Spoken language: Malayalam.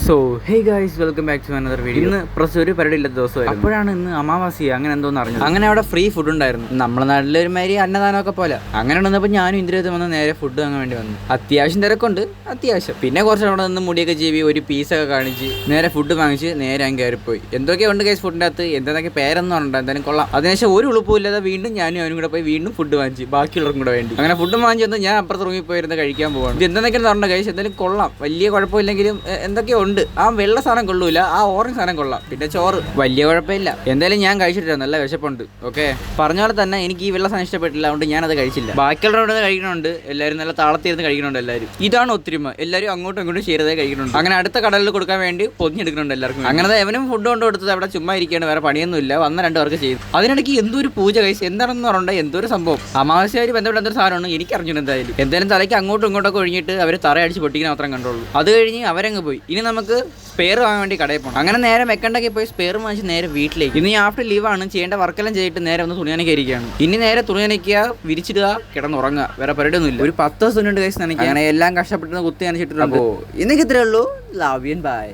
So hey guys, welcome back to another video. ഇന്ന് പ്രസ് ഒരു പരിപാടി ഇല്ലാത്ത ദിവസമായിരുന്നു. അപ്പോഴാണ് ഇന്ന് അമാവാസിയ അങ്ങനെ എന്തോന്ന് അറിഞ്ഞത്. അങ്ങനെ അവിടെ ഫ്രീ ഫുഡ് ഉണ്ടായിരുന്നു. നമ്മുടെ നാട്ടിലെ ഒരു മാതിരി അന്നദാനമൊക്കെ പോലെ. അങ്ങനെ വന്നപ്പോൾ ഞാനും ഇന്ദ്രജിത്തും വന്ന് നേരെ ഫുഡ് വാങ്ങാൻ വേണ്ടി വന്നു. അത്യാവശ്യം തിരക്കുണ്ട്, അത്യാവശ്യം. പിന്നെ കുറച്ച് അവിടെ നിന്ന് മുടിയൊക്കെ ജീവി ഒരു പീസൊക്കെ കാണിച്ച് നേരെ ഫുഡ് വാങ്ങിച്ച് നേരെ അങ്ങ് കയറിപ്പോയി. എന്തൊക്കെയോ ഉണ്ട് ഗൈസ് ഫുഡിൻ്റെ അകത്ത്, എന്തൊക്കെ പേരൊന്നും ഉണ്ടോ, എന്തായാലും കൊള്ളാം. അതിനുശേഷം ഒരു ഉളുപ്പില്ലാതെ വീണ്ടും ഞാനും അവനും കൂടെ പോയി വീണ്ടും ഫുഡ് വാങ്ങിച്ച് ബാക്കിയുള്ളവർക്കും കൂടെ വേണ്ടി. അങ്ങനെ ഫുഡ് വാങ്ങിച്ച് വന്ന് ഞാൻ അപ്പുറത്ത് റൂമിൽ പോയിരുന്ന് കഴിക്കാൻ പോവാണ്. ഇത് എന്തൊക്കെയാണെന്ന് പറഞ്ഞ ഗൈസ്, എന്തായാലും കൊള്ളാം, വലിയ കുഴപ്പമില്ലെങ്കിലും എന്തൊക്കെയോ ഉണ്ട്. ആ വെള്ള സാധനം കൊള്ളൂല, ആ ഓറഞ്ച് സാധനം കൊള്ളാം. പിന്നെ ചോറ് വലിയ കുഴപ്പമില്ല. എന്തായാലും ഞാൻ കഴിച്ചിട്ടില്ല, നല്ല വിശപ്പുണ്ട്. ഓക്കെ, പറഞ്ഞ പോലെ തന്നെ എനിക്ക് ഈ വെള്ള സാധനം ഇഷ്ടപ്പെട്ടില്ല, അതുകൊണ്ട് ഞാനത് കഴിച്ചില്ല. ബാക്കിയുള്ളവരുടെ കഴിക്കണുണ്ട്, എല്ലാവരും നല്ല താളത്തിരുന്ന് കഴിക്കണുണ്ട്. എല്ലാവരും ഇതാണ് ഒത്തൊരുമ, എല്ലാവരും അങ്ങോട്ടും ഇങ്ങോട്ടും ചേർത്തേ കഴിക്കണുണ്ട്. അങ്ങനെ അടുത്ത കടലിൽ കൊടുക്കാൻ വേണ്ടി പൊതിഞ്ഞെടുക്കുന്നുണ്ട് എല്ലാവർക്കും. അങ്ങനെ എവനും ഫുഡ് കൊണ്ട് കൊടുത്തത് അവിടെ ചുമ്മാ ഇരിക്കുകയാണ്, വേറെ പണിയൊന്നുമില്ല. വന്ന 2 പേർക്ക് ചെയ്തു. അതിനിടയ്ക്ക് എന്തൊരു പൂജ കഴിച്ച് എന്താണെന്ന് പറഞ്ഞാൽ എന്തൊരു സംഭവം, അമാവാസ്യമായി ബന്ധപ്പെട്ട എന്തൊരു സാധനമാണ് എനിക്ക് അറിഞ്ഞു. എന്തായാലും തലയ്ക്ക് അങ്ങോട്ടും ഇങ്ങോട്ടൊക്കെ ഒഴിഞ്ഞിട്ട് അവർ തറയടിച്ച് പൊട്ടിക്കാൻ മാത്രം കണ്ടുള്ളൂ. അത് കഴിഞ്ഞ് അവരങ്ങ് പോയി. ഇനി നമുക്ക് സ്പെയർ വാങ്ങാൻ വേണ്ടി കടയിൽ പോകണം. അങ്ങനെ നേരെ മെക്കണ്ടൊക്കെ പോയി സ്പെയർ വാങ്ങിച്ച് നേരെ വീട്ടിലേക്ക്. ഇനി ആഫ്റ്റർ ലീവാണ്, ചെയ്യേണ്ട വർക്കെല്ലാം ചെയ്തിട്ട് നേരെ ഒന്ന് തുണിനൊക്കെ ഇരിക്കുകയാണ്. ഇനി നേരെ തുണിനയ്ക്കുക, വിരിച്ചിടുക, കിടന്നുറങ്ങുക, വേറെ പരിപാടിയൊന്നുമില്ല. ഒരു 10 ദിവസം കൊണ്ട് കഴിച്ച് നനയ്ക്കുക. അങ്ങനെ എല്ലാം കഷ്ടപ്പെട്ട് കുത്തി നനച്ചിട്ടുണ്ട്. ഇന്നൊക്കെ ഇത്രയേ ഉള്ളൂ. Love you, by.